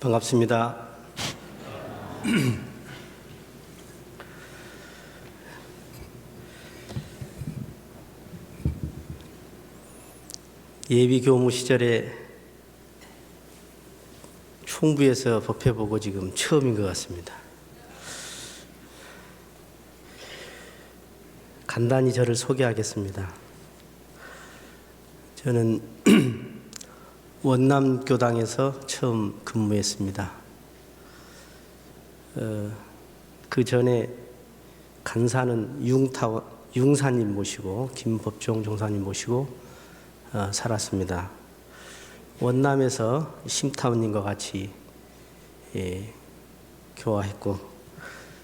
반갑습니다. 예비 교무 시절에 총부에서 법회보고 지금 처음인 것 같습니다. 간단히 저를 소개하겠습니다. 저는 원남교당에서 처음 근무했습니다. 그 전에 간사는 융사님 모시고 김법종 종사님 모시고 살았습니다. 원남에서 심타운님과 같이 교화했고,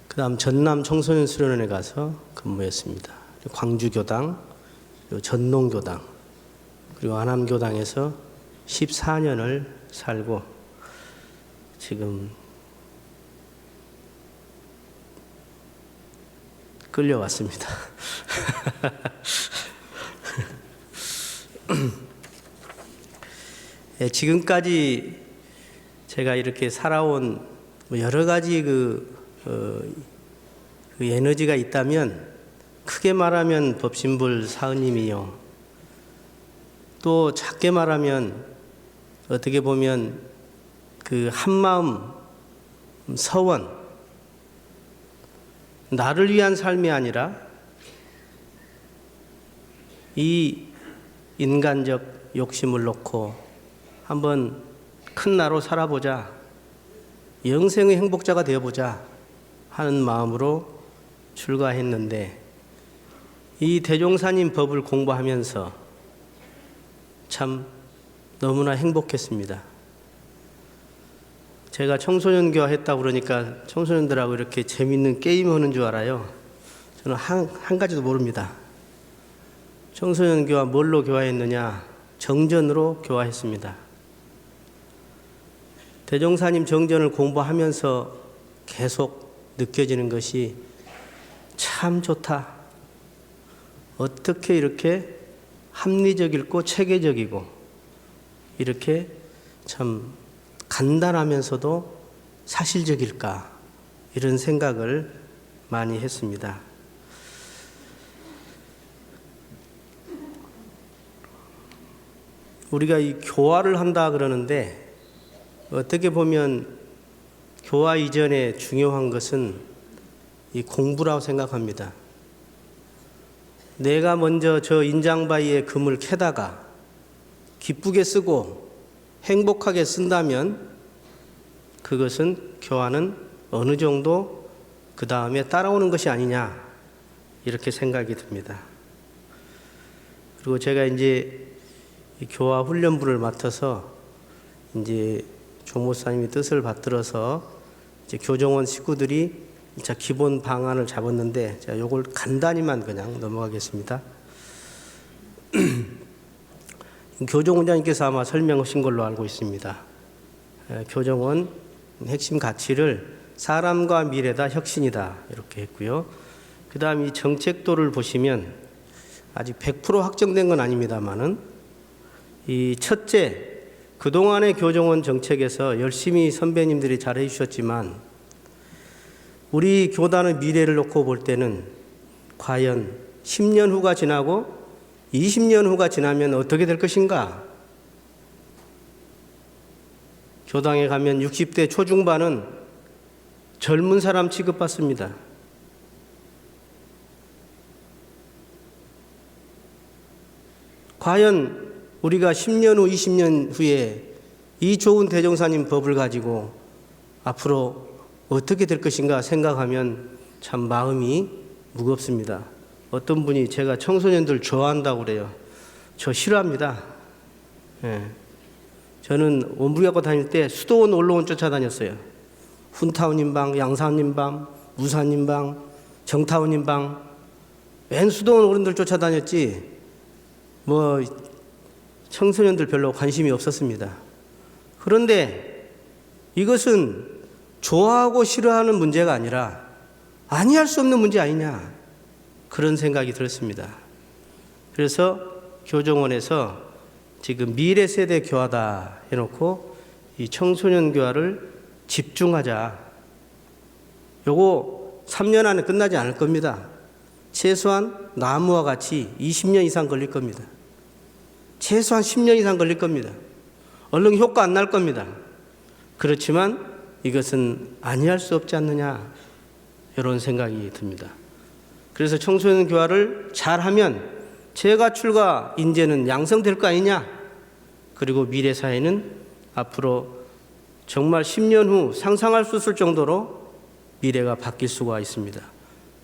그 다음 전남 청소년 수련원에 가서 근무했습니다. 광주교당, 그리고 전농교당, 그리고 안암교당에서 14년을 살고 지금 끌려왔습니다. 지금까지 제가 이렇게 살아온 여러 가지 그 에너지가 있다면, 크게 말하면 법신불 사은님이요, 또 작게 말하면 어떻게 보면 그 한마음 서원, 나를 위한 삶이 아니라 이 인간적 욕심을 놓고 한번 큰 나로 살아보자, 영생의 행복자가 되어보자 하는 마음으로 출가했는데, 이 대종사님 법을 공부하면서 참 너무나 행복했습니다. 제가 청소년 교화했다고 그러니까 청소년들하고 이렇게 재밌는 게임하는 줄 알아요. 저는 한 가지도 모릅니다. 청소년 교화 뭘로 교화했느냐? 정전으로 교화했습니다. 대종사님 정전을 공부하면서 계속 느껴지는 것이 참 좋다. 어떻게 이렇게 합리적이고 체계적이고 이렇게 참 간단하면서도 사실적일까, 이런 생각을 많이 했습니다. 우리가 이 교화를 한다 그러는데, 어떻게 보면 교화 이전에 중요한 것은 이 공부라고 생각합니다. 내가 먼저 저 인장바위에 금을 캐다가 기쁘게 쓰고 행복하게 쓴다면 그것은 교화는 어느 정도 그 다음에 따라오는 것이 아니냐, 이렇게 생각이 듭니다. 그리고 제가 이제 교화 훈련부를 맡아서 이제 조목사님의 뜻을 받들어서 이제 교정원 식구들이 자 기본 방안을 잡았는데, 제가 요걸 간단히만 그냥 넘어가겠습니다. 교정원장님께서 아마 설명하신 걸로 알고 있습니다. 교정원 핵심 가치를 사람과 미래다, 혁신이다, 이렇게 했고요. 그 다음 이 정책도를 보시면 아직 100% 확정된 건 아닙니다만은, 이 첫째, 그동안의 교정원 정책에서 열심히 선배님들이 잘해 주셨지만, 우리 교단의 미래를 놓고 볼 때는 과연 10년 후가 지나고 20년 후가 지나면 어떻게 될 것인가? 교당에 가면 60대 초중반은 젊은 사람 취급받습니다. 과연 우리가 10년 후, 20년 후에 이 좋은 대종사님 법을 가지고 앞으로 어떻게 될 것인가 생각하면 참 마음이 무겁습니다. 어떤 분이 제가 청소년들 좋아한다고 그래요. 저 싫어합니다. 저는 원부리학교 다닐 때 수도원 원로원 쫓아다녔어요. 훈타운님 방, 양사원님 방, 무사님 방, 정타운님 방, 맨 수도원 어른들 쫓아다녔지 뭐 청소년들 별로 관심이 없었습니다. 그런데 이것은 좋아하고 싫어하는 문제가 아니라 아니할 수 없는 문제 아니냐, 그런 생각이 들었습니다. 그래서 교정원에서 지금 미래 세대 교화다 해놓고 이 청소년 교화를 집중하자. 요거 3년 안에 끝나지 않을 겁니다. 최소한 나무와 같이 20년 이상 걸릴 겁니다. 최소한 10년 이상 걸릴 겁니다. 얼른 효과 안 날 겁니다. 그렇지만 이것은 아니할 수 없지 않느냐, 이런 생각이 듭니다. 그래서 청소년 교화를 잘하면 재가출과 인재는 양성될 거 아니냐. 그리고 미래 사회는 앞으로 정말 10년 후 상상할 수 없을 정도로 미래가 바뀔 수가 있습니다.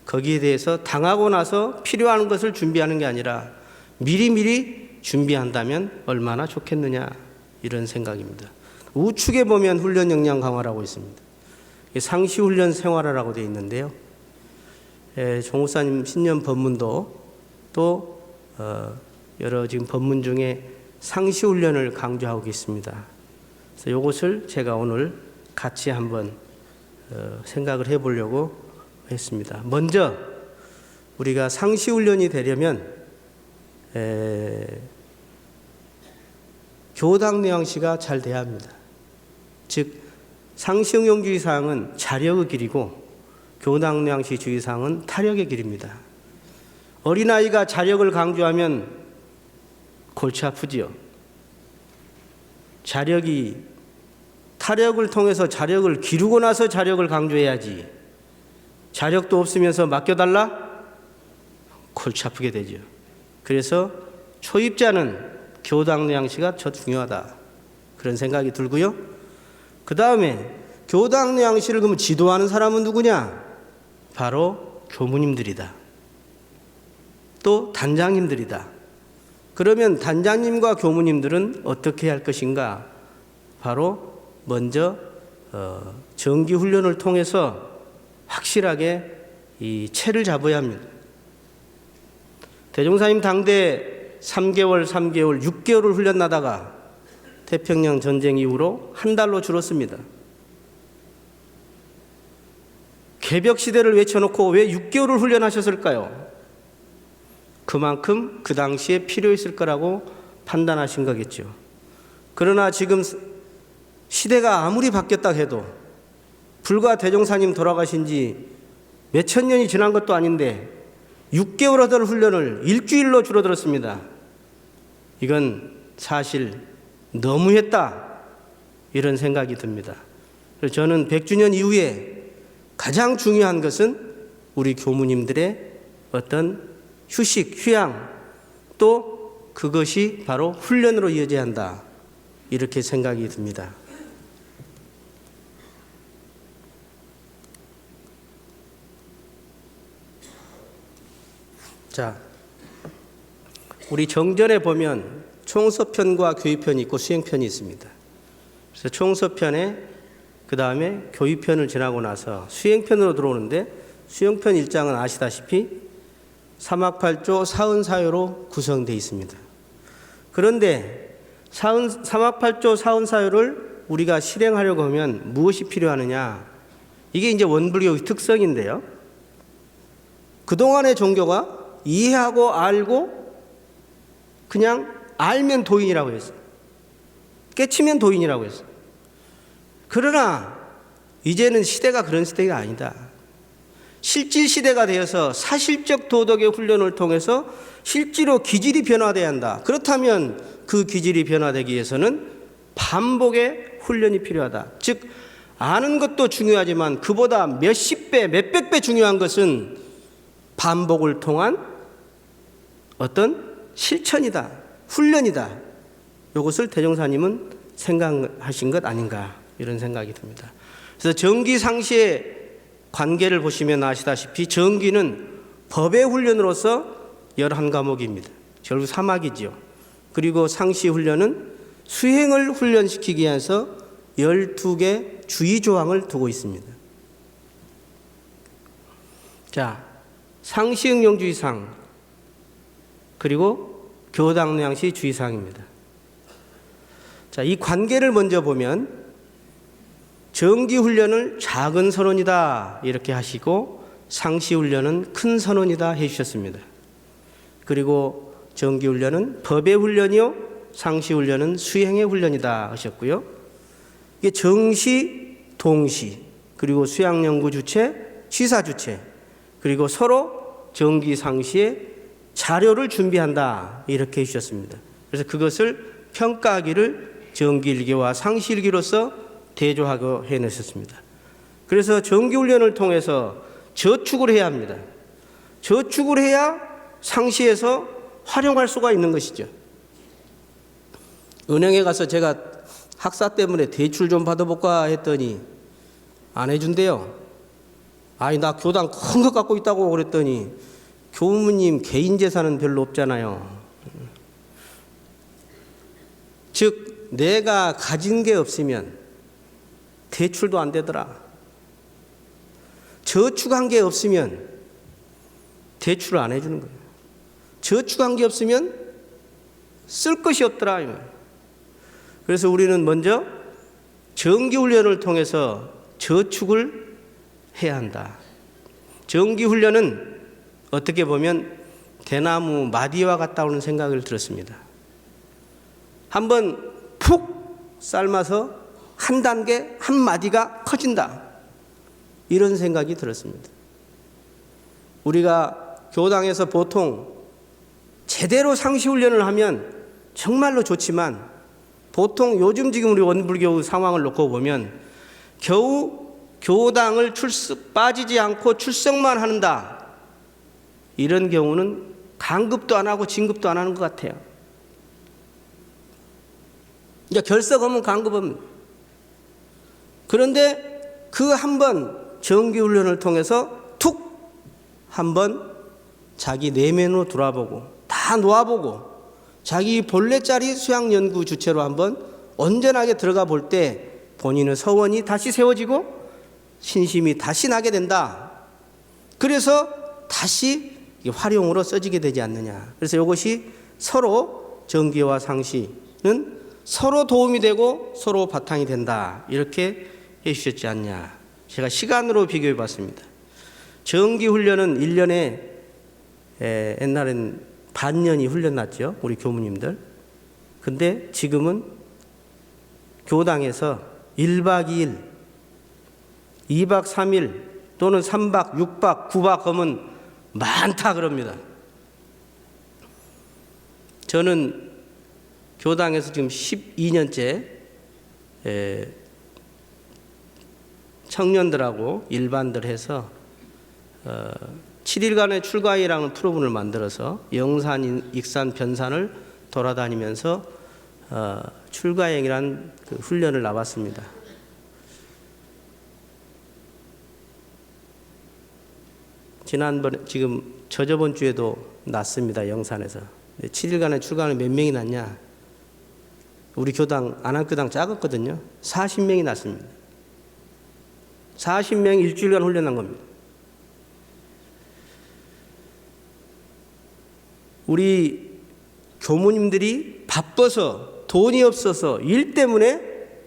거기에 대해서 당하고 나서 필요한 것을 준비하는 게 아니라 미리미리 준비한다면 얼마나 좋겠느냐, 이런 생각입니다. 우측에 보면 훈련 역량 강화라고 있습니다. 상시 훈련 생활화라고 되어 있는데요. 종목사님 신년 법문도 또 여러 지금 법문 중에 상시 훈련을 강조하고 있습니다. 그래서 이것을 제가 오늘 같이 한번 생각을 해보려고 했습니다. 먼저 우리가 상시 훈련이 되려면 교당 뉘앙시가 잘 돼야 합니다. 즉 상시응용주의 사항은 자력의 길이고 교당 뉘앙시 주의 사항은 타력의 길입니다. 어린아이가 자력을 강조하면 골치 아프지요. 타력을 통해서 자력을 기르고 나서 자력을 강조해야지. 자력도 없으면서 맡겨달라? 골치 아프게 되죠. 그래서 초입자는 교당 뉘앙시가 더 중요하다, 그런 생각이 들고요. 그 다음에 교당 뉘앙시를 그러면 지도하는 사람은 누구냐? 바로 교무님들이다. 또 단장님들이다. 그러면 단장님과 교무님들은 어떻게 할 것인가? 바로 먼저 정기 훈련을 통해서 확실하게 이 체를 잡아야 합니다. 대종사님 당대 3개월, 6개월을 훈련하다가 태평양 전쟁 이후로 한 달로 줄었습니다. 개벽 시대를 외쳐놓고 왜 6개월을 훈련하셨을까요? 그만큼 그 당시에 필요했을 거라고 판단하신 거겠죠. 그러나 지금 시대가 아무리 바뀌었다 해도 불과 대종사님 돌아가신 지 몇천 년이 지난 것도 아닌데 6개월 하던 훈련을 일주일로 줄어들었습니다. 이건 사실 너무했다, 이런 생각이 듭니다. 그래서 저는 100주년 이후에 가장 중요한 것은 우리 교무님들의 어떤 휴식, 휴양, 또 그것이 바로 훈련으로 이어져야 한다, 이렇게 생각이 듭니다. 자, 우리 정전에 보면 총서편과 교육편이 있고 수행편이 있습니다. 그래서 총서편에 그 다음에 교육편을 지나고 나서 수행편으로 들어오는데, 수행편 1장은 아시다시피 삼학팔조 사은사요로 구성되어 있습니다. 그런데 삼학팔조 사은사요를 우리가 실행하려고 하면 무엇이 필요하느냐? 이게 이제 원불교의 특성인데요. 그동안의 종교가 이해하고 알고 그냥 알면 도인이라고 했어요. 깨치면 도인이라고 했어요. 그러나 이제는 시대가 그런 시대가 아니다. 실질 시대가 되어서 사실적 도덕의 훈련을 통해서 실제로 기질이 변화돼야 한다. 그렇다면 그 기질이 변화되기 위해서는 반복의 훈련이 필요하다. 즉 아는 것도 중요하지만 그보다 몇십 배, 몇백 배 중요한 것은 반복을 통한 어떤 실천이다, 훈련이다. 이것을 대종사님은 생각하신 것 아닌가, 이런 생각이 듭니다. 그래서 정기 상시의 관계를 보시면 아시다시피 정기는 법의 훈련으로서 11과목입니다. 결국 3학이지요. 그리고 상시 훈련은 수행을 훈련시키기 위해서 12개 주의조항을 두고 있습니다. 자, 상시응용주의상, 그리고 교당뉘앙시 주의사항입니다. 자, 이 관계를 먼저 보면 정기훈련을 작은 선언이다, 이렇게 하시고 상시훈련은 큰 선언이다 해주셨습니다. 그리고 정기훈련은 법의 훈련이요, 상시훈련은 수행의 훈련이다 하셨고요. 이게 정시, 동시, 그리고 수양연구 주체, 시사 주체, 그리고 서로 정기상시에 자료를 준비한다 이렇게 해주셨습니다. 그래서 그것을 평가하기를 정기일기와 상시일기로서 대조하고 해내셨습니다. 그래서 정기훈련을 통해서 저축을 해야 합니다. 저축을 해야 상시에서 활용할 수가 있는 것이죠. 은행에 가서 제가 학사 때문에 대출 좀 받아볼까 했더니 안 해준대요. 아니 나 교당 큰 거 갖고 있다고 그랬더니 교무님 개인 재산은 별로 없잖아요. 즉 내가 가진 게 없으면 대출도 안 되더라. 저축한 게 없으면 대출을 안 해주는 거예요. 저축한 게 없으면 쓸 것이 없더라. 그래서 우리는 먼저 정기훈련을 통해서 저축을 해야 한다. 정기훈련은 어떻게 보면 대나무 마디와 같다는 생각을 들었습니다. 한번 푹 삶아서 한 단계, 한 마디가 커진다. 이런 생각이 들었습니다. 우리가 교당에서 보통 제대로 상시훈련을 하면 정말로 좋지만 보통 요즘 지금 우리 원불교 상황을 놓고 보면 겨우 교당을 빠지지 않고 출석만 한다. 이런 경우는 강급도 안 하고 진급도 안 하는 것 같아요. 그러니까 결석하면 강급합니다. 그런데 그 한 번 정기훈련을 통해서 툭 한 번 자기 내면으로 돌아보고 다 놓아보고 자기 본래 자리 수양연구 주체로 한번 온전하게 들어가 볼 때 본인의 서원이 다시 세워지고 신심이 다시 나게 된다. 그래서 다시 활용으로 써지게 되지 않느냐. 그래서 이것이 서로 정기와 상시는 서로 도움이 되고 서로 바탕이 된다. 이렇게 해주셨지 않냐. 제가 시간으로 비교해 봤습니다. 정기훈련은 1년에 옛날엔 반년이 훈련 났죠. 우리 교무님들. 근데 지금은 교당에서 1박 2일, 2박 3일 또는 3박, 6박, 9박 하면 많다 그럽니다. 저는 교당에서 지금 12년째 청년들하고 일반들 해서 7일간의 출가회라는 프로그램을 만들어서 영산, 익산, 변산을 돌아다니면서 출가행이라는 그 훈련을 나왔습니다. 지난번 지금 저저번 주에도 났습니다. 영산에서. 7일간의 출가는 몇 명이 났냐? 우리 교당 안암교당 작았거든요. 40명이 났습니다. 40명이 일주일간 훈련한 겁니다. 우리 교무님들이 바빠서 돈이 없어서 일 때문에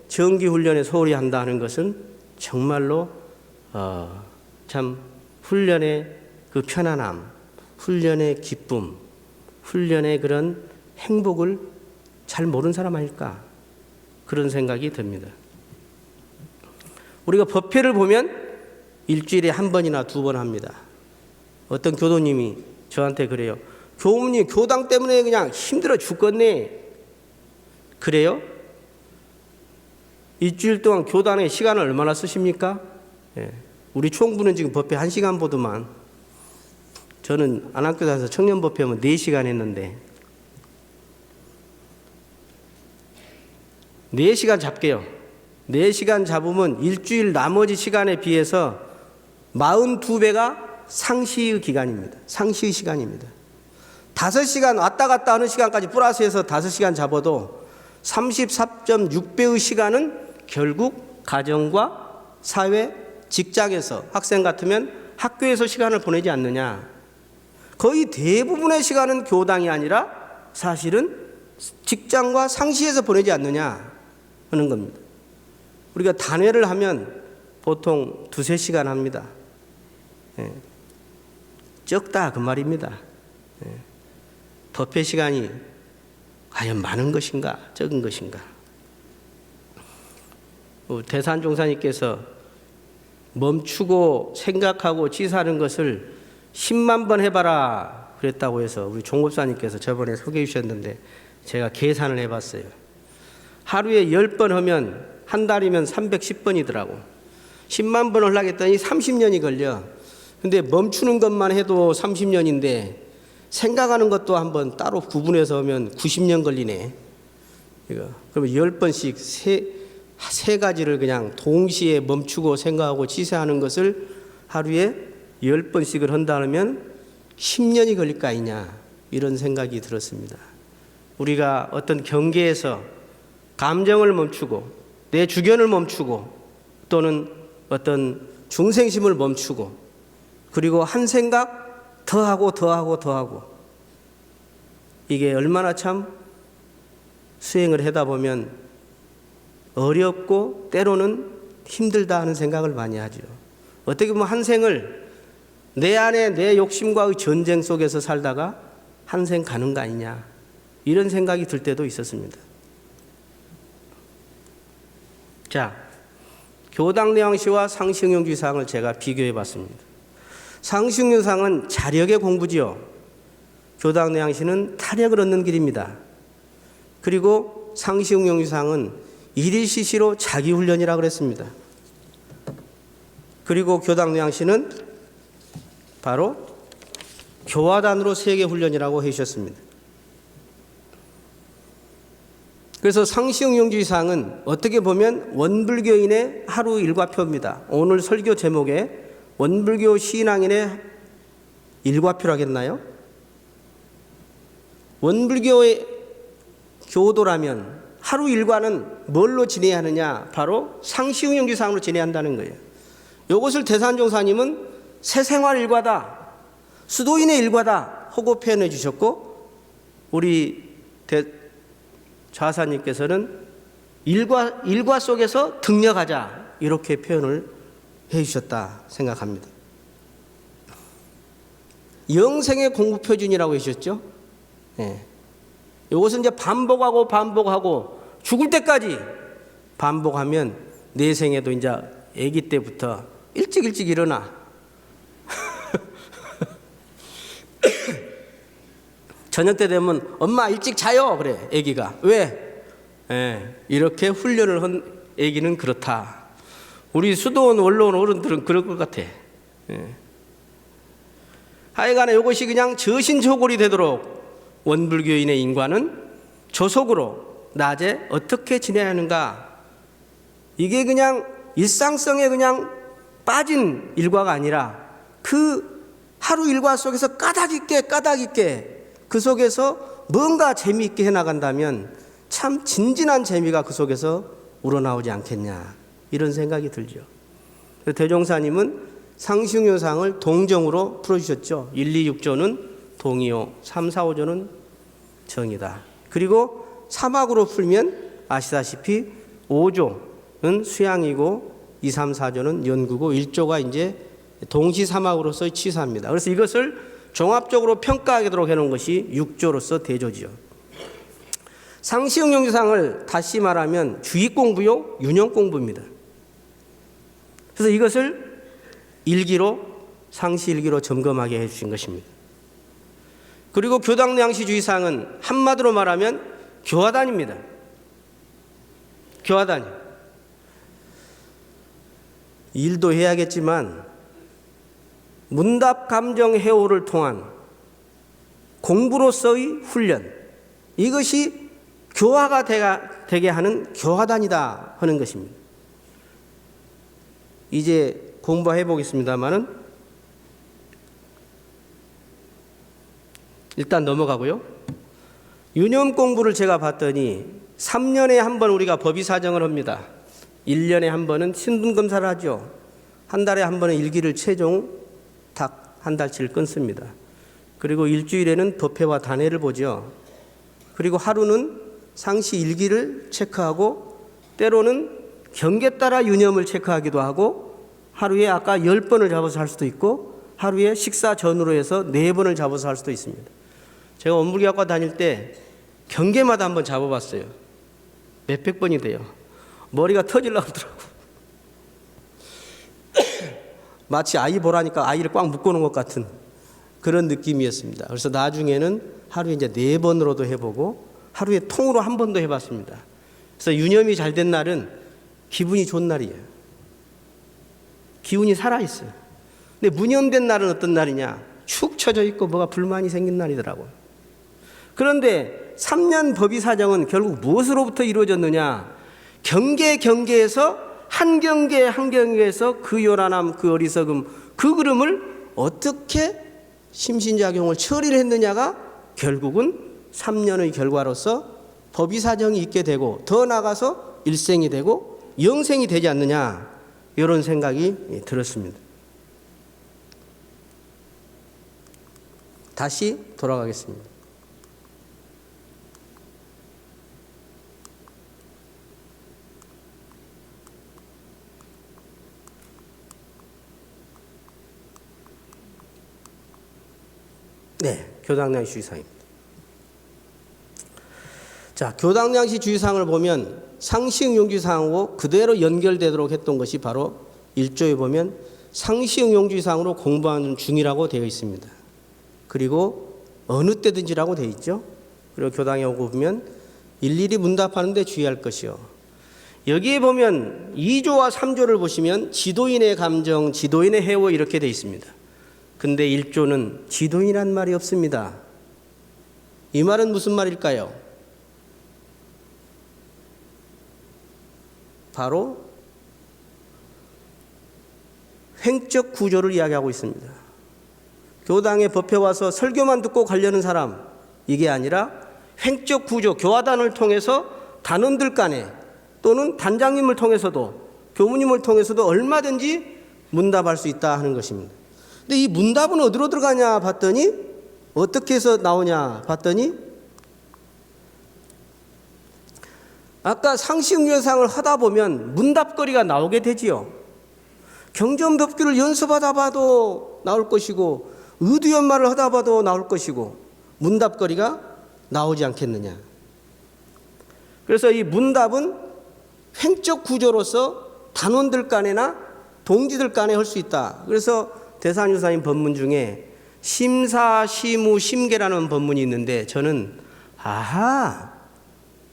정기훈련에 소홀히 한다 하는 것은 정말로 참 훈련의 그 편안함, 훈련의 기쁨, 훈련의 그런 행복을 잘 모르는 사람 아닐까 그런 생각이 듭니다. 우리가 법회를 보면 일주일에 한 번이나 두 번 합니다. 어떤 교도님이 저한테 그래요. 교무님 교당 때문에 그냥 힘들어 죽겠네. 그래요? 일주일 동안 교단에 시간을 얼마나 쓰십니까? 예. 우리 총부는 지금 법회 1시간 보더만 저는 안암교단에서 청년법회 하면 4시간 했는데 4시간 잡게요. 4시간 잡으면 일주일 나머지 시간에 비해서 42배가 상시의 기간입니다. 상시의 시간입니다. 5시간 왔다 갔다 하는 시간까지 플러스해서 5시간 잡아도 34.6배의 시간은 결국 가정과 사회, 직장에서 학생 같으면 학교에서 시간을 보내지 않느냐. 거의 대부분의 시간은 교당이 아니라 사실은 직장과 상시에서 보내지 않느냐 하는 겁니다. 우리가 단회를 하면 보통 2-3시간 합니다. 예. 적다 그 말입니다. 예. 법회 시간이 과연 많은 것인가 적은 것인가. 대산종사님께서 멈추고 생각하고 치사하는 것을 10만 번 해봐라 그랬다고 해서 우리 종업사님께서 저번에 소개해 주셨는데 제가 계산을 해봤어요. 하루에 10번 하면 한 달이면 310번이더라고. 10만 번을 하려고 했더니 30년이 걸려. 근데 멈추는 것만 해도 30년인데 생각하는 것도 한번 따로 구분해서 하면 90년 걸리네. 그러면 10번씩 세 가지를 그냥 동시에 멈추고 생각하고 치사하는 것을 하루에 10번씩을 한다면 10년이 걸릴 거 아니냐, 이런 생각이 들었습니다. 우리가 어떤 경계에서 감정을 멈추고 내 주견을 멈추고 또는 어떤 중생심을 멈추고 그리고 한 생각 더하고 이게 얼마나 참 수행을 하다 보면 어렵고 때로는 힘들다 하는 생각을 많이 하죠. 어떻게 보면 한 생을 내 안에 내 욕심과의 전쟁 속에서 살다가 한 생 가는 거 아니냐, 이런 생각이 들 때도 있었습니다. 자, 교당내왕시와 상시응용주의사항을 제가 비교해 봤습니다. 상시응용주의사항은 자력의 공부지요. 교당내왕시는 탄력을 얻는 길입니다. 그리고 상시응용주의사항은 일일시시로 자기훈련이라고 그랬습니다. 그리고 교당내왕시는 바로 교화단으로 세계훈련이라고 해주셨습니다. 그래서 상시응용주의사항은 어떻게 보면 원불교인의 하루 일과표입니다. 오늘 설교 제목에 원불교 신앙인의 일과표라겠나요? 원불교의 교도라면 하루 일과는 뭘로 지내야 하느냐? 바로 상시응용주의사항으로 지내야 한다는 거예요. 이것을 대산종사님은 새생활 일과다, 수도인의 일과다 하고 표현해 주셨고, 우리 좌사님께서는 일과 속에서 등력하자, 이렇게 표현을 해 주셨다 생각합니다. 영생의 공부표준이라고 해주셨죠. 네. 이것은 이제 반복하고 죽을 때까지 반복하면 내 생에도 이제 아기 때부터 일찍 일어나. 저녁 때 되면 엄마 일찍 자요 그래 아기가. 왜? 이렇게 훈련을 한 아기는 그렇다. 우리 수도원 원로원 어른들은 그럴 것 같아. 하여간에 이것이 그냥 저신저골이 되도록 원불교인의 인과는 조속으로 낮에 어떻게 지내야 하는가, 이게 그냥 일상성에 그냥 빠진 일과가 아니라 그 하루 일과 속에서 까닭 있게 그 속에서 뭔가 재미있게 해나간다면 참 진진한 재미가 그 속에서 우러나오지 않겠냐, 이런 생각이 들죠. 대종사님은 상시응용사항을 동정으로 풀어주셨죠. 1, 2, 6조는 동이요, 3, 4, 5조는 정이다. 그리고 사막으로 풀면 아시다시피 5조는 수양이고 2, 3, 4조는 연구고 1조가 이제 동시사막으로서의 치사입니다. 그래서 이것을 종합적으로 평가하도록 해놓은 것이 6조로서 대조지요. 상시응용주의사항을 다시 말하면 주입공부요, 윤영공부입니다. 그래서 이것을 상시일기로 점검하게 해주신 것입니다. 그리고 교당내왕시주의사항은 한마디로 말하면 교화단입니다. 교화단. 일도 해야겠지만 문답감정해오를 통한 공부로서의 훈련, 이것이 교화가 되게 하는 교화단이다 하는 것입니다. 이제 공부해 보겠습니다만은 일단 넘어가고요. 유념 공부를 제가 봤더니 3년에 한 번 우리가 법의사정을 합니다. 1년에 한 번은 신분검사를 하죠. 한 달에 한 번은 일기를 최종 딱 한 달치를 끊습니다. 그리고 일주일에는 법회와 단회를 보죠. 그리고 하루는 상시 일기를 체크하고 때로는 경계에 따라 유념을 체크하기도 하고, 하루에 아까 10번을 잡아서 할 수도 있고 하루에 식사 전후로 해서 4번을 잡아서 할 수도 있습니다. 제가 원불교학과 다닐 때 경계마다 한번 잡아봤어요. 몇백 번이 돼요. 머리가 터질라 그러더라고. 마치 아이 보라니까 아이를 꽉 묶어놓은 것 같은 그런 느낌이었습니다. 그래서 나중에는 하루에 이제 4번으로도 해보고 하루에 통으로 1번도 해봤습니다. 그래서 유념이 잘 된 날은 기분이 좋은 날이에요. 기운이 살아있어요. 근데 무념된 날은 어떤 날이냐? 축 처져 있고 뭐가 불만이 생긴 날이더라고요. 그런데 3년 법의사정은 결국 무엇으로부터 이루어졌느냐? 경계에서 한 경계에서 그 요란함, 그 어리석음, 그 그름을 어떻게 심신작용을 처리를 했느냐가 결국은 3년의 결과로서 법의사정이 있게 되고 더 나아가서 일생이 되고 영생이 되지 않느냐, 이런 생각이 들었습니다. 다시 돌아가겠습니다. 네, 교당량시 주의사항입니다. 자, 교당량시 주의사항을 보면 상시응용주의사항하고 그대로 연결되도록 했던 것이 바로 1조에 보면 상시응용주의사항으로 공부하는 중이라고 되어 있습니다. 그리고 어느 때든지라고 되어 있죠. 그리고 교당에 오고 보면 일일이 문답하는 데 주의할 것이요. 여기에 보면 2조와 3조를 보시면 지도인의 감정, 지도인의 해오 이렇게 되어 있습니다. 근데 1조는 지도인이란 말이 없습니다. 이 말은 무슨 말일까요? 바로 횡적 구조를 이야기하고 있습니다. 교당에 법회 와서 설교만 듣고 가려는 사람, 이게 아니라 횡적 구조, 교화단을 통해서 단원들 간에 또는 단장님을 통해서도 교무님을 통해서도 얼마든지 문답할 수 있다 하는 것입니다. 근데 이 문답은 어디로 들어가냐 봤더니, 어떻게 해서 나오냐 봤더니, 아까 상시응용상을 하다 보면 문답거리가 나오게 되지요. 경전법규를 연습하다 봐도 나올 것이고 의두연말을 하다 봐도 나올 것이고 문답거리가 나오지 않겠느냐. 그래서 이 문답은 횡적 구조로서 단원들 간에나 동지들 간에 할 수 있다. 그래서 대산유사인 법문 중에 심사, 시무, 심계라는 법문이 있는데 저는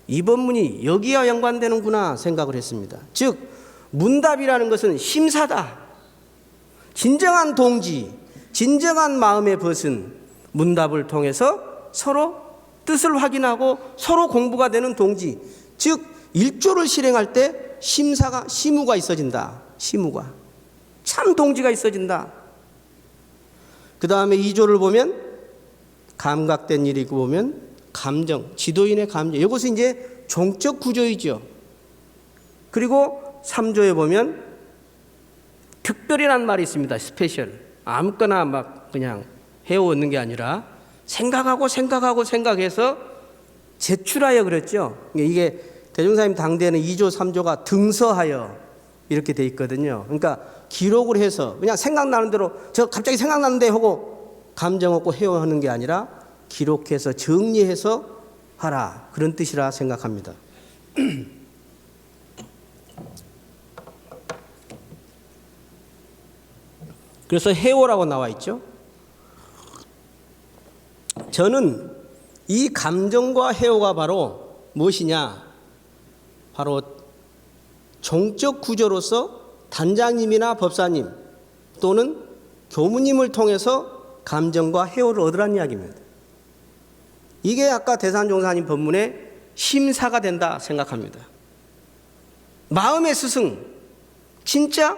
이 법문이 여기와 연관되는구나 생각을 했습니다. 즉 문답이라는 것은 심사다. 진정한 동지, 진정한 마음의 벗은 문답을 통해서 서로 뜻을 확인하고 서로 공부가 되는 동지, 즉 1조를 실행할 때 시무가 있어진다. 시무가 참 동지가 있어진다. 그 다음에 2조를 보면 감각된 일이 보면 감정, 지도인의 감정, 이것은 이제 종적 구조이죠. 그리고 3조에 보면 특별이라는 말이 있습니다. 스페셜. 아무거나 막 그냥 해오는 게 아니라 생각해서 제출하여 그랬죠. 이게 대종사님 당대에는 2조, 3조가 등서하여 이렇게 돼 있거든요. 그러니까 기록을 해서 그냥 생각나는 대로 저 갑자기 생각나는데 하고 감정 없고 해오하는 게 아니라 기록해서 정리해서 하라, 그런 뜻이라 생각합니다. 그래서 해오라고 나와 있죠. 저는 이 감정과 해오가 바로 무엇이냐, 바로 종적 구조로서 단장님이나 법사님 또는 교무님을 통해서 감정과 해오를 얻으라는 이야기입니다. 이게 아까 대산종사님 법문의 심사가 된다 생각합니다. 마음의 스승, 진짜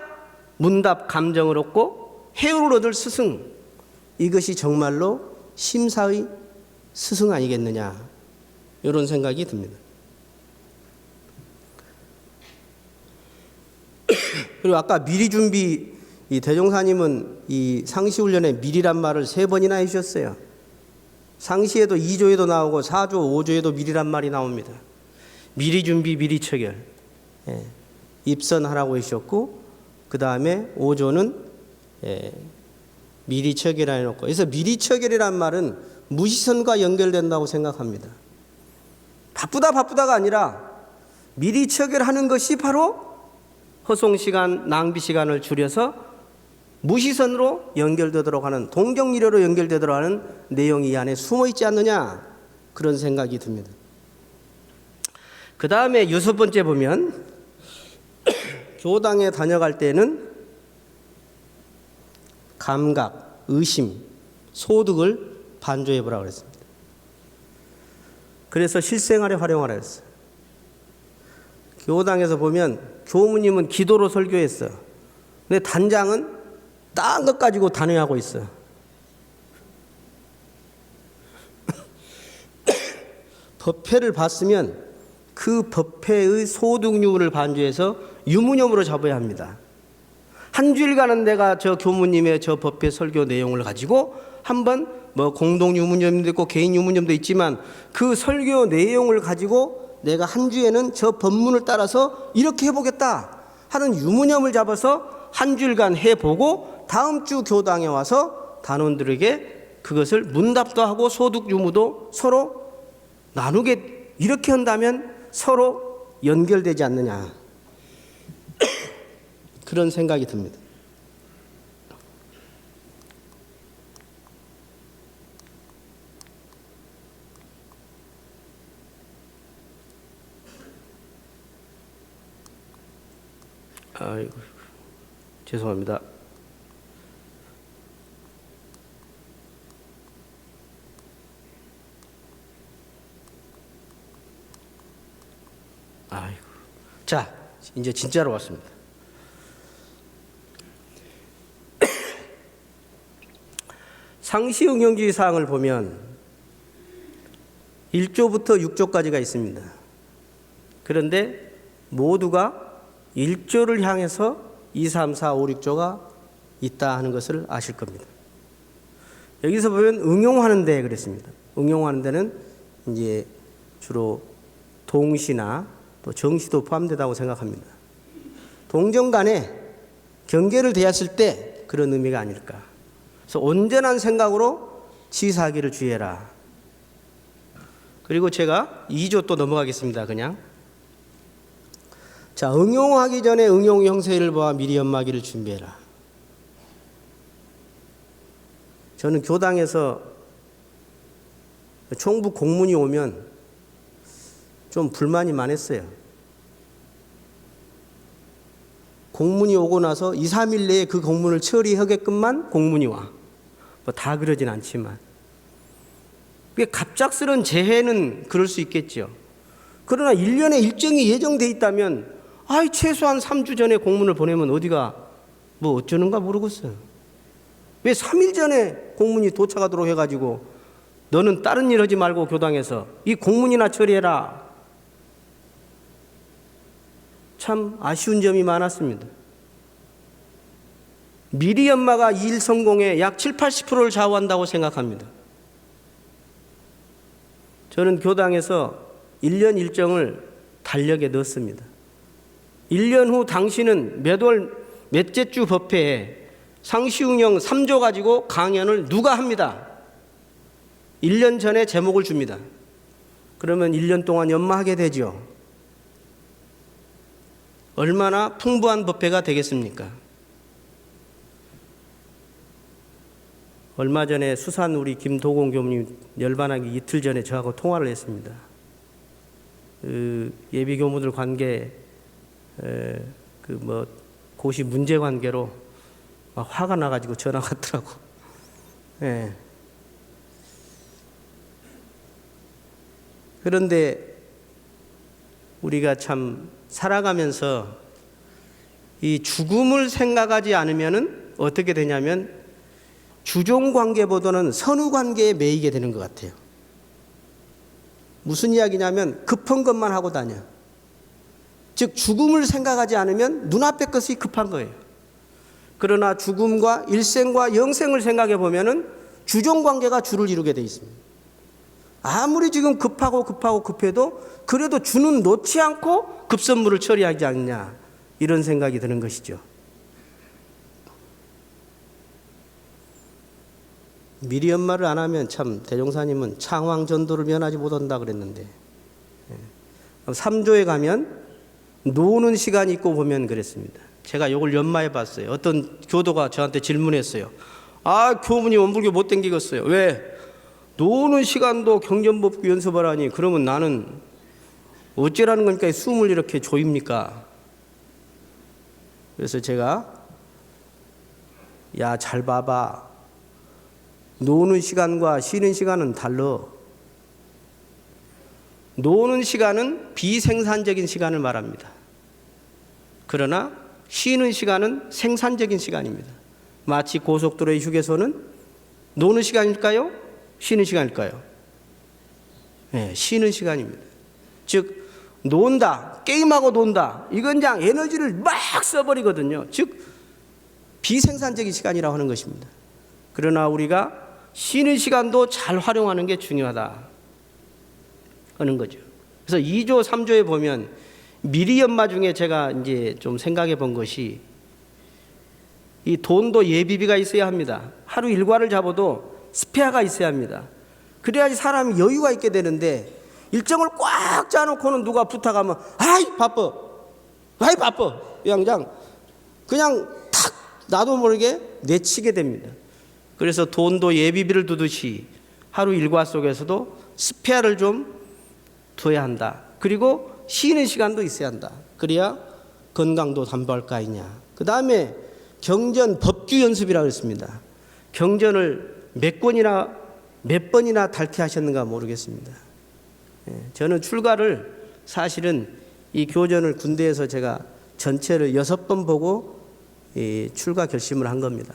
문답 감정을 얻고 해오를 얻을 스승, 이것이 정말로 심사의 스승 아니겠느냐, 이런 생각이 듭니다. 그리고 아까 미리 준비, 이 대종사님은 이 상시훈련에 미리란 말을 3번이나 해주셨어요. 상시에도 2조에도 나오고 4조, 5조에도 미리란 말이 나옵니다. 미리 준비, 미리 처결. 입선하라고 해주셨고, 그 다음에 5조는 미리 처결 해놓고, 그래서 미리 처결이란 말은 무시선과 연결된다고 생각합니다. 바쁘다가 아니라 미리 처결하는 것이 바로 허송시간, 낭비시간을 줄여서 무시선으로 연결되도록 하는, 동정미래로 연결되도록 하는 내용이 이 안에 숨어있지 않느냐, 그런 생각이 듭니다. 그 다음에 6번째 보면 교당에 다녀갈 때는 감각, 의심, 소득을 반조해 보라고 그랬습니다. 그래서 실생활에 활용하라 했어요. 교당에서 보면 교무님은 기도로 설교했어. 근데 단장은 딴 것 가지고 단회하고 있어. 법회를 봤으면 그 법회의 소득 유무를 반조해서 유무념으로 잡아야 합니다. 한 주일간은 내가 저 교무님의 저 법회 설교 내용을 가지고 한번 뭐 공동 유무념도 있고 개인 유무념도 있지만 그 설교 내용을 가지고 내가 한 주에는 저 법문을 따라서 이렇게 해보겠다 하는 유무념을 잡아서 한 주일간 해보고 다음 주 교당에 와서 단원들에게 그것을 문답도 하고 소득 유무도 서로 나누게, 이렇게 한다면 서로 연결되지 않느냐, 그런 생각이 듭니다. 아이고, 죄송합니다. 아이고. 자, 이제 진짜로 왔습니다. 상시응용주의 사항을 보면 1조부터 6조까지가 있습니다. 그런데 모두가 1조를 향해서 2, 3, 4, 5, 6조가 있다 하는 것을 아실 겁니다. 여기서 보면 응용하는 데 그랬습니다. 응용하는 데는 이제 주로 동시나 또 정시도 포함되다고 생각합니다. 동정 간에 경계를 대했을 때 그런 의미가 아닐까. 그래서 온전한 생각으로 치사하기를 주의해라. 그리고 제가 2조 또 넘어가겠습니다. 그냥. 자, 응용하기 전에 응용 형세를 보아 미리 연마하기를 준비해라. 저는 교당에서 총부 공문이 오면 좀 불만이 많았어요. 공문이 오고 나서 2, 3일 내에 그 공문을 처리하게끔만 공문이 와. 뭐 다 그러진 않지만. 갑작스런 재해는 그럴 수 있겠죠. 그러나 1년에 일정이 예정돼 있다면 최소한 3주 전에 공문을 보내면 어디가 뭐 어쩌는가 모르겠어요. 왜 3일 전에 공문이 도착하도록 해가지고 너는 다른 일 하지 말고 교당에서 이 공문이나 처리해라. 참 아쉬운 점이 많았습니다. 미리 연마가 이 일 성공에 약 7, 80%를 좌우한다고 생각합니다. 저는 교당에서 1년 일정을 달력에 넣었습니다. 1년 후 당신은 몇 월 몇째 주 법회에 상시응용 3조 가지고 강연을 누가 합니다. 1년 전에 제목을 줍니다. 그러면 1년 동안 연마하게 되죠. 얼마나 풍부한 법회가 되겠습니까? 얼마 전에 수산 우리 김도공 교무님 열반하기 이틀 전에 저하고 통화를 했습니다. 예비 교무들 관계 고시 문제 관계로 막 화가 나가지고 전화가 왔더라고. 예. 그런데 우리가 참 살아가면서 이 죽음을 생각하지 않으면은 어떻게 되냐면 주종 관계보다는 선후 관계에 매이게 되는 것 같아요. 무슨 이야기냐면 급한 것만 하고 다녀. 즉 죽음을 생각하지 않으면 눈앞의 것이 급한 거예요. 그러나 죽음과 일생과 영생을 생각해 보면은 주종 관계가 주를 이루게 돼 있습니다. 아무리 지금 급해도 그래도 주는 놓지 않고 급선무를 처리하지 않느냐, 이런 생각이 드는 것이죠. 미리 연마를 안 하면 참 대종사님은 창왕전도를 면하지 못한다 그랬는데, 3조에 가면 노는 시간이 있고 보면 그랬습니다. 제가 이걸 연마해 봤어요. 어떤 교도가 저한테 질문했어요. 교문이 원불교 못 댕기겠어요. 왜? 노는 시간도 경전법규 연습하라니. 그러면 나는 어째라는 겁니까? 숨을 이렇게 조입니까? 그래서 제가 잘 봐봐. 노는 시간과 쉬는 시간은 달라. 노는 시간은 비생산적인 시간을 말합니다. 그러나 쉬는 시간은 생산적인 시간입니다. 마치 고속도로의 휴게소는 노는 시간일까요? 쉬는 시간일까요? 네, 쉬는 시간입니다. 즉 논다, 게임하고 논다, 이건 그냥 에너지를 막 써버리거든요. 즉 비생산적인 시간이라고 하는 것입니다. 그러나 우리가 쉬는 시간도 잘 활용하는 게 중요하다 하는 거죠. 그래서 2조, 3조에 보면 미리연마 중에 제가 이제 좀 생각해 본 것이, 이 돈도 예비비가 있어야 합니다. 하루 일과를 잡아도 스페어가 있어야 합니다. 그래야지 사람이 여유가 있게 되는데, 일정을 꽉 짜놓고는 누가 부탁하면 바빠 그냥 탁 나도 모르게 내치게 됩니다. 그래서 돈도 예비비를 두듯이 하루 일과 속에서도 스페어를 좀 둬야 한다. 그리고 쉬는 시간도 있어야 한다. 그래야 건강도 담보할 거 아니냐. 그 다음에 경전 법규 연습이라고 했습니다. 경전을 몇 번이나 달케하셨는가 모르겠습니다. 저는 출가를 사실은 이 교전을 군대에서 제가 전체를 6번 보고 출가 결심을 한 겁니다.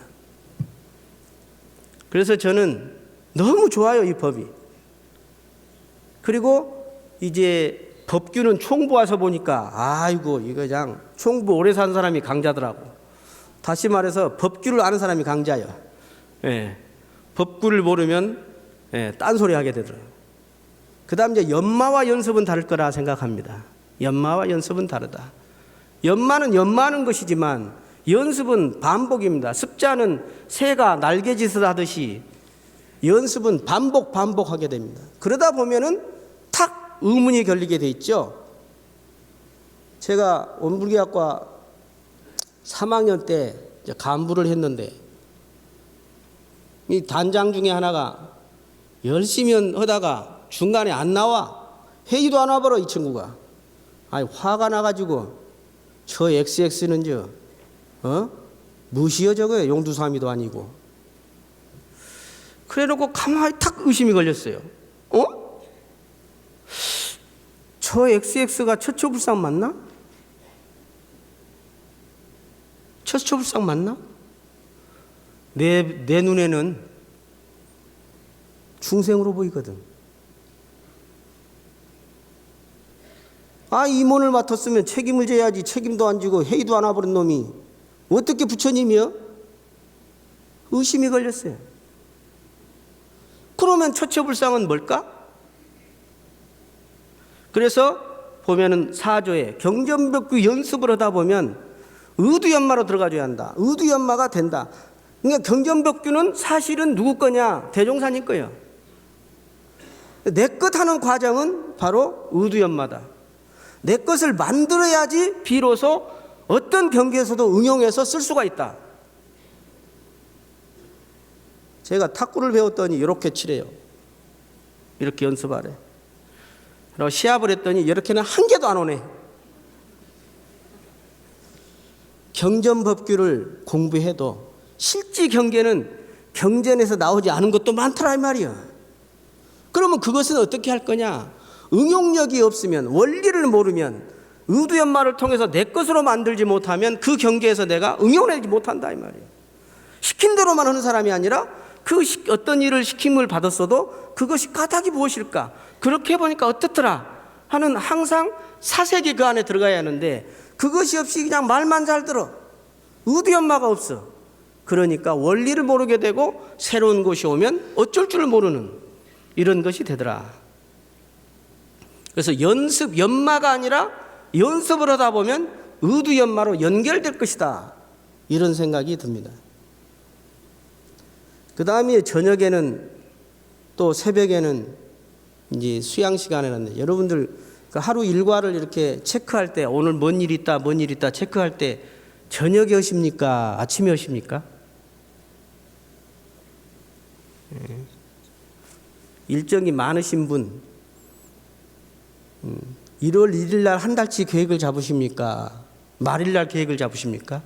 그래서 저는 너무 좋아요, 이 법이. 그리고 이제 법규는 총부 와서 보니까 이거 그냥 총부 오래 산 사람이 강자더라고. 다시 말해서 법규를 아는 사람이 강자예요. 법규를 모르면 딴소리 하게 되더라고요. 그 다음 이제 연마와 연습은 다를 거라 생각합니다. 연마와 연습은 다르다. 연마는 연마하는 것이지만 연습은 반복입니다. 습자는 새가 날개짓을 하듯이 연습은 반복하게 됩니다. 그러다 보면은 탁 의문이 걸리게 돼 있죠. 제가 원불교학과 3학년 때 간부를 했는데, 이 단장 중에 하나가 열심히 하다가 중간에 안 나와. 회의도 안 와버려, 이 친구가. 화가 나가지고 저 XX는 무시여 저거예요. 용두사미도 아니고. 그래 놓고 가만히 탁 의심이 걸렸어요. 저 XX가 처처불상 맞나? 처처불상 맞나? 내 눈에는 중생으로 보이거든. 임원을 맡았으면 책임을 져야지. 책임도 안 지고 회의도 안 와버린 놈이 어떻게 부처님이요? 의심이 걸렸어요. 그러면 처처불상은 뭘까? 그래서 보면은 4조에 경전법규 연습을 하다 보면 의두연마로 들어가줘야 한다. 의두연마가 된다. 그러니까 경전법규는 사실은 누구 거냐? 대종사님 거예요. 내 것 하는 과정은 바로 의두연마다. 내 것을 만들어야지 비로소 어떤 경계에서도 응용해서 쓸 수가 있다. 제가 탁구를 배웠더니 이렇게 치래요. 이렇게 연습하래. 그리고 시합을 했더니 이렇게는 한 개도 안 오네. 경전법규를 공부해도 실제 경계는 경전에서 나오지 않은 것도 많더라 이 말이야. 그러면 그것은 어떻게 할 거냐? 응용력이 없으면, 원리를 모르면, 의두연마를 통해서 내 것으로 만들지 못하면 그 경계에서 내가 응용하지 못한다 이 말이에요. 시킨 대로만 하는 사람이 아니라 어떤 일을 시킴을 받았어도 그것이 까닭이 무엇일까? 그렇게 해보니까 어떻더라 하는 항상 사색이 그 안에 들어가야 하는데, 그것이 없이 그냥 말만 잘 들어. 의두연마가 없어. 그러니까 원리를 모르게 되고 새로운 것이 오면 어쩔 줄 모르는 이런 것이 되더라. 그래서 연마가 아니라 연습을 하다 보면 의두연마로 연결될 것이다. 이런 생각이 듭니다. 그 다음에 저녁에는 또 새벽에는 이제 수양 시간에 났는데, 여러분들 그 하루 일과를 이렇게 체크할 때 오늘 뭔 일 있다, 뭔 일 있다 체크할 때 저녁에 하십니까? 아침에 하십니까? 일정이 많으신 분 1월 1일 날 한 달치 계획을 잡으십니까? 말일 날 계획을 잡으십니까?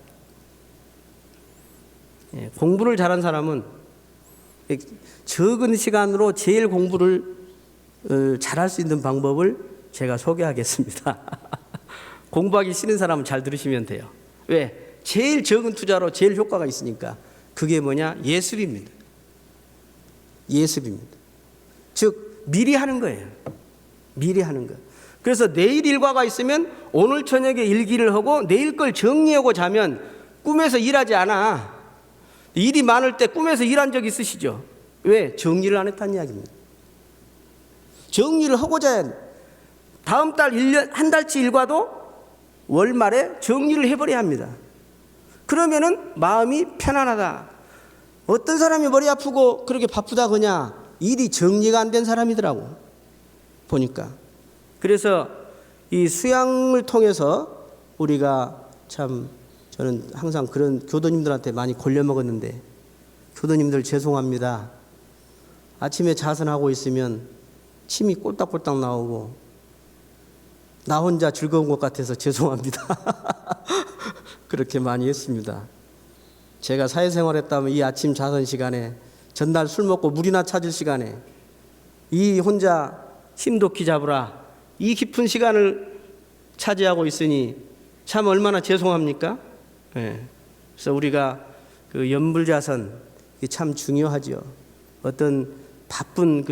공부를 잘한 사람은 적은 시간으로 제일 공부를 잘할 수 있는 방법을 제가 소개하겠습니다. 공부하기 싫은 사람은 잘 들으시면 돼요. 왜? 제일 적은 투자로 제일 효과가 있으니까. 그게 뭐냐? 예습입니다. 예습입니다. 즉 미리 하는 거예요. 미리 하는 거. 그래서 내일 일과가 있으면 오늘 저녁에 일기를 하고 내일 걸 정리하고 자면 꿈에서 일하지 않아. 일이 많을 때 꿈에서 일한 적 있으시죠? 왜? 정리를 안 했다는 이야기입니다. 정리를 하고 자야 돼. 다음 달 1년 한 달치 일과도 월말에 정리를 해버려야 합니다. 그러면은 마음이 편안하다. 어떤 사람이 머리 아프고 그렇게 바쁘다 그냐? 일이 정리가 안 된 사람이더라고 보니까. 그래서 이 수양을 통해서 우리가 참 저는 항상 그런 교도님들한테 많이 골려 먹었는데, 교도님들 죄송합니다. 아침에 자선하고 있으면 침이 꼴딱꼴딱 나오고 나 혼자 즐거운 것 같아서 죄송합니다. 그렇게 많이 했습니다. 제가 사회생활했다면 이 아침 자선 시간에 전날 술 먹고 물이나 찾을 시간에 이 혼자 심도끼 잡으라 이 깊은 시간을 차지하고 있으니 참 얼마나 죄송합니까? 네. 그래서 우리가 그 연불자선 참 중요하죠. 어떤 바쁜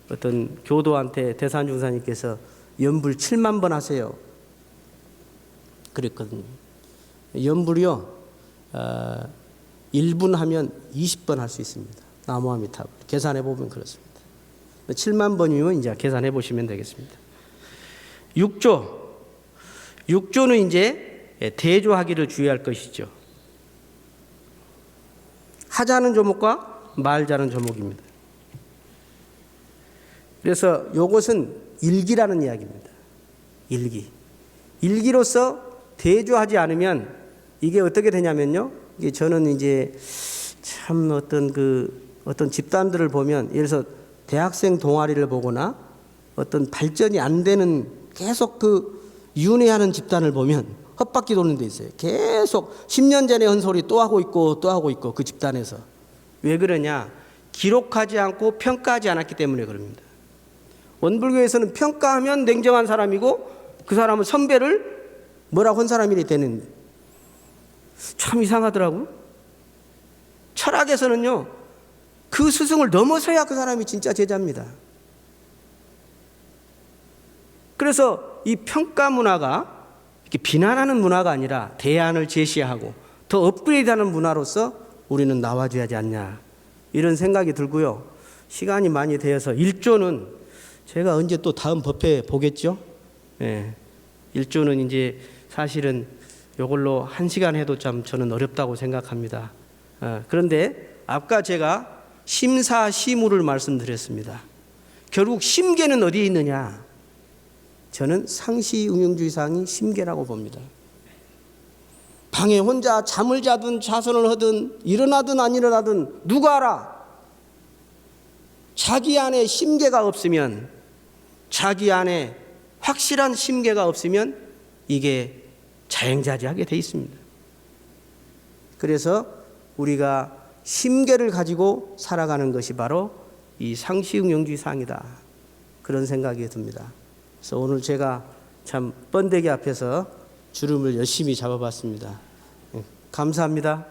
어떤 교도한테 대산중사님께서 연불 7만 번 하세요 그랬거든요. 연불이요 1분 하면 20번 할 수 있습니다. 나무아미타불 계산해 보면 그렇습니다. 7만 번이면 이제 계산해 보시면 되겠습니다. 6조는 이제 대조하기를 주의할 것이죠. 하자는 조목과 말자는 조목입니다. 그래서 이것은 일기라는 이야기입니다. 일기로서 대조하지 않으면 이게 어떻게 되냐면요. 이게 저는 이제 참 어떤 집단들을 보면, 예를 들어서 대학생 동아리를 보거나 어떤 발전이 안 되는 계속 윤회하는 집단을 보면 헛바퀴 도는 데 있어요. 계속 10년 전에 한 소리 또 하고 있고 그 집단에서. 왜 그러냐? 기록하지 않고 평가하지 않았기 때문에 그럽니다. 원불교에서는 평가하면 냉정한 사람이고 그 사람은 선배를 뭐라고 한 사람이 되는, 참 이상하더라고요. 철학에서는요, 그 스승을 넘어서야 그 사람이 진짜 제자입니다. 그래서 이 평가 문화가 이렇게 비난하는 문화가 아니라 대안을 제시하고 더 업그레이드하는 문화로서 우리는 나와줘야 하지 않냐, 이런 생각이 들고요. 시간이 많이 되어서 1조는 제가 언제 또 다음 법회 보겠죠? 예. 1조는 이제 사실은 이걸로 1시간 해도 참 저는 어렵다고 생각합니다. 그런데 아까 제가 심사시무를 말씀드렸습니다. 결국 심계는 어디에 있느냐? 저는 상시응용주의상이 심계라고 봅니다. 방에 혼자 잠을 자든 자선을 하든 일어나든 안 일어나든 누가 알아? 자기 안에 심계가 없으면, 자기 안에 확실한 심계가 없으면 이게 자행자재하게 돼 있습니다. 그래서 우리가 심계를 가지고 살아가는 것이 바로 이 상시응용주의상이다, 그런 생각이 듭니다. 그래서 오늘 제가 참 번데기 앞에서 주름을 열심히 잡아봤습니다. 감사합니다.